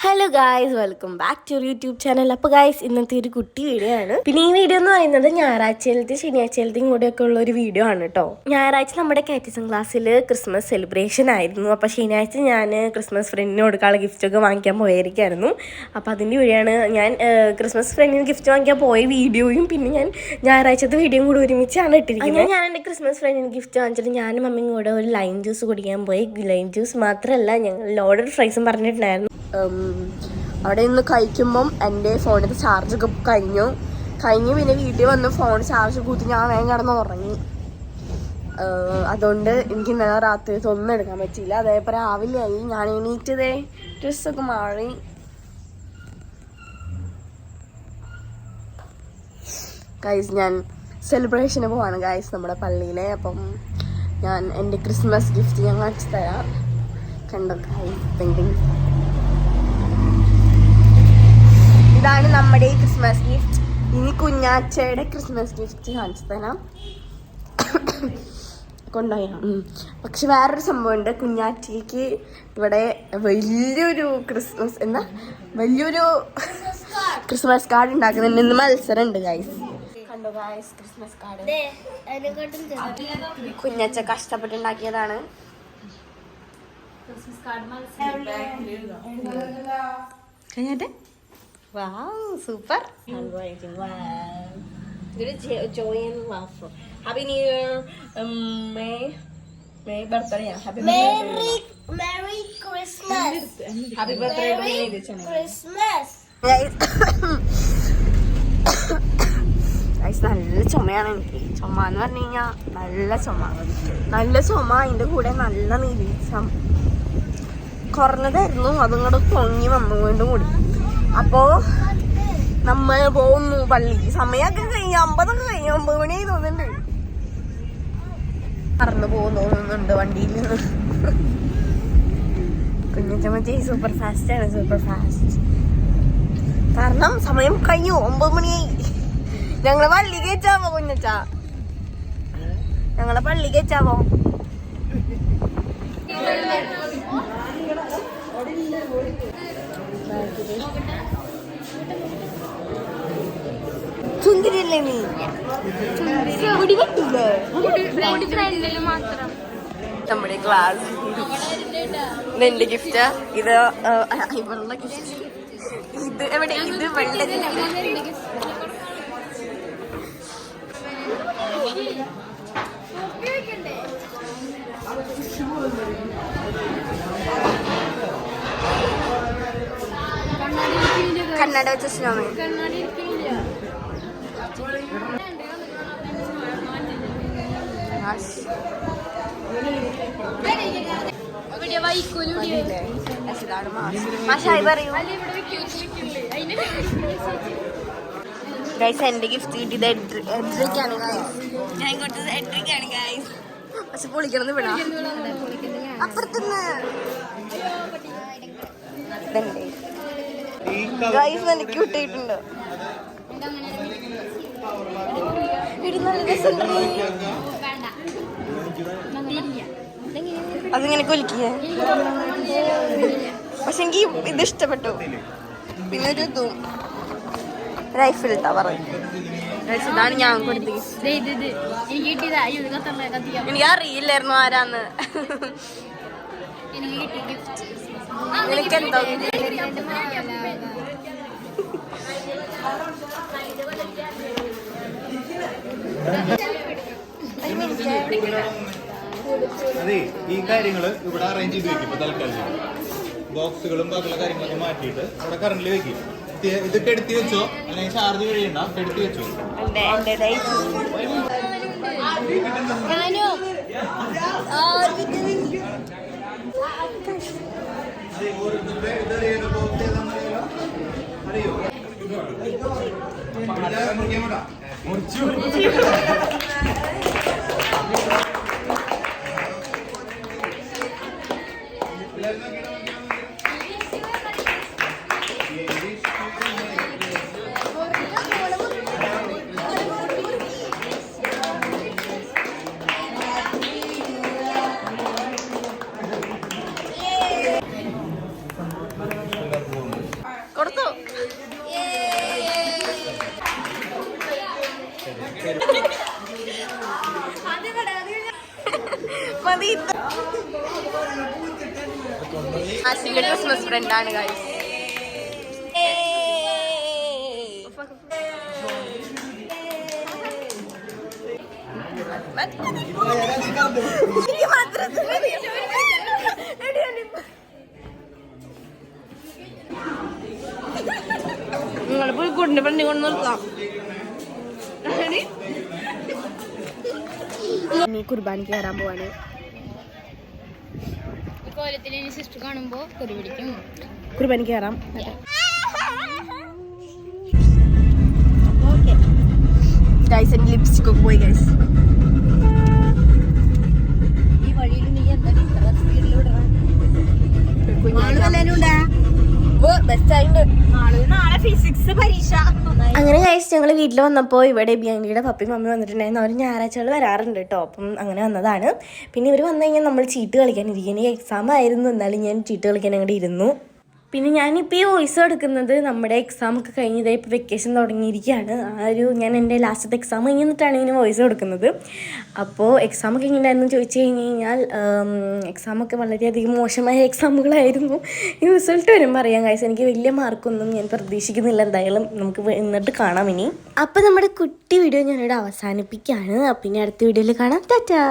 Hello guys, welcome back to YouTube channel. അപ്പോൾ guys, ഇന്നത്തെ ഒരു കുട്ടി വീഡിയോ ആണ്. പിന്നെ ഈ വീഡിയോ എന്ന് പറയുന്നത് ഞായറാഴ്ചയിലത്തെയും ശനിയാഴ്ചയിലത്തെയും കൂടെയൊക്കെ ഉള്ള ഒരു വീഡിയോ ആണ് കേട്ടോ. ഞായറാഴ്ച നമ്മുടെ കാറ്റിസം ക്ലാസ്സിൽ ക്രിസ്മസ് സെലിബ്രേഷൻ ആയിരുന്നു. അപ്പോൾ ശനിയാഴ്ച ഞാൻ ക്രിസ്മസ് ഫ്രണ്ടിന് കൊടുക്കാനുള്ള ഗിഫ്റ്റൊക്കെ വാങ്ങിക്കാൻ പോയിരിക്കായിരുന്നു. അപ്പോൾ അതിൻ്റെ വഴിയാണ് ഞാൻ ക്രിസ്മസ് ഫ്രണ്ടിന് ഗിഫ്റ്റ് വാങ്ങിക്കാൻ പോയ വീഡിയോയും പിന്നെ ഞാൻ ഞായറാഴ്ചത്തെ വീഡിയോയും കൂടി ഒരുമിച്ചാണ് ഇട്ടിരിക്കുന്നത്. ഞാൻ എൻ്റെ ക്രിസ്മസ് ഫ്രണ്ടിന് ഗിഫ്റ്റ് വാങ്ങിച്ചിട്ട് ഞാനും മമ്മിയും കൂടെ ഒരു ലൈം ജ്യൂസ് കുടിക്കാൻ പോയി. ലൈം ജ്യൂസ് മാത്രമല്ല, ഞങ്ങൾ ലോഡഡ് ഫ്രൈസും പറഞ്ഞിട്ടുണ്ടായിരുന്നു. അവിടെ നിന്ന് കഴിക്കുമ്പം എൻ്റെ ഫോണിൽ ചാർജൊക്കെ കഴിഞ്ഞു പിന്നെ വീട്ടിൽ വന്ന് ഫോൺ ചാർജ് കൂട്ടി ഞാൻ വേഗം കിടന്ന് ഉറങ്ങി. അതുകൊണ്ട് എനിക്ക് ഇന്നലെ രാത്രി ഒന്നും എടുക്കാൻ പറ്റിയില്ല. അതേപോലെ രാവിലെ ആയി, ഞാൻ എണീറ്റതേ ഡ്രസ്സൊക്കെ മാറി. ഗൈസ്, ഞാൻ സെലിബ്രേഷന് പോവാണ് ഗൈസ്, നമ്മുടെ പള്ളിയിലെ. അപ്പം ഞാൻ എൻ്റെ ക്രിസ്മസ് ഗിഫ്റ്റ് ഞാൻ കാണിച്ചു തരാം. കണ്ടോ ഗൈസ്, പെയിൻറ്റിങ്. ഇതാണ് നമ്മുടെ ഈ ക്രിസ്മസ് ഗിഫ്റ്റ്. ഇനി കുഞ്ഞാച്ചയുടെ ക്രിസ്മസ് ഗിഫ്റ്റ് കാണിച്ചു തരാം. കൊണ്ടുപോയാ. പക്ഷെ വേറൊരു സംഭവമുണ്ട്. കുഞ്ഞാച്ചിക്ക് ഇവിടെ വലിയൊരു ക്രിസ്മസ് കാർഡ് ഉണ്ടാക്കുന്നുണ്ട്. ഇന്ന് മത്സരം ഉണ്ട് ഗൈസ്. കണ്ടോ ഗൈസ്, ക്രിസ്മസ് കാർഡ് കുഞ്ഞാച്ച കഷ്ടപ്പെട്ടുണ്ടാക്കിയതാണ്. കഴിഞ്ഞിട്ട് wow, super. Handwriting, wow. Good joy and love. Happy New Year. May birthday. Happy Merry Christmas. Happy birthday to Merry Christmas. Guys, നല്ല ചുമയാണ് എനിക്ക്. ചുമ എന്ന് പറഞ്ഞു കഴിഞ്ഞാൽ നല്ല ചുമ. അതിൻ്റെ കൂടെ നല്ല നീരീസം കുറഞ്ഞതായിരുന്നു, അതുകൊണ്ട് പൊങ്ങി വന്നു വീണ്ടും കൂടി. അപ്പോ നമ്മൾ പോകുന്നു പള്ളിക്ക്. സമയമൊക്കെ കഴിഞ്ഞ് 9 മണി തോന്നുന്നുണ്ട്. പറന്നു തോന്നുന്നുണ്ട് വണ്ടിയിൽ നിന്ന്. കുഞ്ഞച്ചമ്മച്ചി സൂപ്പർ ഫാസ്റ്റ് ആണ്, സൂപ്പർ ഫാസ്റ്റ്. കാരണം സമയം കഴിഞ്ഞു, 9 മണിയായി. ഞങ്ങളെ പള്ളിക്ക് വെച്ചാവോ കുഞ്ഞച്ചാ? ഞങ്ങളെ പള്ളിക്ക് വെച്ചാവോ? സുന്ദരിയല്ലേ നീ? നമ്മുടെ ക്ലാസ്. ഇതെന്റെ ഗിഫ്റ്റ്. ഇത് ഇവളുടെ ഗിഫ്റ്റ്. ഇത് എവിടെ? ഇത് വെള്ള കണ്ണട വെച്ച സ്നോമൻ. ഗൈസ്, എന്റെ ഗിഫ്റ്റ് കിട്ടിയത് എഡ്രിക്കാണ് ഗൈസ്. ഞാൻ കൊടുത്തത് എഡ്രിക്കാണ് ഗൈസ്. പക്ഷെ പൊളിക്കണമെന്ന് വിടാ അപ്പുറത്തുനിന്ന്. ഗൈസ്, നല്ല ക്യൂട്ട് ആയിട്ടുണ്ട്. അതിങ്ങനെ കുലിക്കിയേ. പക്ഷെ എനിക്ക് ഇത് ഇഷ്ടപ്പെട്ടു. പിന്നെ ഒരു ഇതും റൈഫിൾ ടവർ. ഇതാണ് ഞാൻ കൊടുത്തത്. എനിക്ക് അറിയില്ലായിരുന്നു ആരാന്ന്. എനിക്കെന്തോ അതെ, ഈ കാര്യങ്ങള് ഇവിടെ അറേഞ്ച് ചെയ്ത് വെക്കും. ഇപ്പൊ തൽക്കാലം ബോക്സുകളും ബാക്കിയുള്ള കാര്യങ്ങളൊക്കെ മാറ്റിയിട്ട് അവിടെ കറണ്ടിൽ വെക്കും. ഇതൊക്കെ എടുത്തി വെച്ചോ, അല്ലെങ്കിൽ ചാർജ് കഴിയണ്ട, എടുത്തി വെച്ചോ. ബിയാങ്കിയുടെ ക്രിസ്മസ് ഫ്രണ്ട് ആണ് ഗൈസ്. നിങ്ങൾ പോയി കുടിന്റെ ഫ്രണ്ടി കൊണ്ട് നിർത്താം. നീ കുർബാനിക്ക് കയറാൻ പോവാണ്. സിസ്റ്റർ കാണുമ്പോ കുറി പിടിക്കും. കുർബാനിക്ക് കയറാം. ഗൈസ് എന്റെ ലിപ്സ്റ്റിക് ഒക്കെ പോയി ഗൈസ്. ഈ വഴിയിൽ നീ എന്താ ഇത്ര സ്പീഡിൽ വിടണം? നാളെ ഫിസിക്സ് പരീക്ഷ. അങ്ങനെ ഗൈസ് ഞങ്ങൾ വീട്ടിൽ വന്നപ്പോൾ ഇവിടെ ബിയാങ്കിയുടെ പപ്പയും മമ്മി വന്നിട്ടുണ്ടായിരുന്നു. അവർ ഞായറാഴ്ചകൾ വരാറുണ്ട് കേട്ടോ. അപ്പം അങ്ങനെ വന്നതാണ്. പിന്നെ ഇവർ വന്നു കഴിഞ്ഞാൽ നമ്മൾ ചീട്ട് കളിക്കാനിരിക്കും. എക്സാം ആയിരുന്നു, എന്നാലും ഞാൻ ചീട്ട് കളിക്കാൻ അങ്ങോട്ട് ഇരുന്നു. പിന്നെ ഞാനിപ്പോൾ ഈ വോയിസ് എടുക്കുന്നത് നമ്മുടെ എക്സാം ഒക്കെ കഴിഞ്ഞത് ഇപ്പോൾ വെക്കേഷൻ തുടങ്ങിയിരിക്കുകയാണ്. ഞാൻ എൻ്റെ ലാസ്റ്റത്തെ എക്സാം കഴിഞ്ഞിട്ടാണ് ഇങ്ങനെ വോയിസ് കൊടുക്കുന്നത്. അപ്പോൾ എക്സാം ഒക്കെ എങ്ങനെയായിരുന്നു ചോദിച്ചു കഴിഞ്ഞാൽ എക്സാമൊക്കെ വളരെയധികം മോശമായ എക്സാമുകളായിരുന്നു. ഈ റിസൾട്ട് വരുമ്പോൾ അറിയാം ഗൈസ്. എനിക്ക് വലിയ മാർക്കൊന്നും ഞാൻ പ്രതീക്ഷിക്കുന്നില്ല. എന്തായാലും നമുക്ക് എന്നിട്ട് കാണാം ഇനി. അപ്പോൾ നമ്മുടെ കുട്ടി വീഡിയോ ഞാനിവിടെ അവസാനിപ്പിക്കുകയാണ്. പിന്നെ അടുത്ത വീഡിയോയിൽ കാണാം. ടാറ്റാ.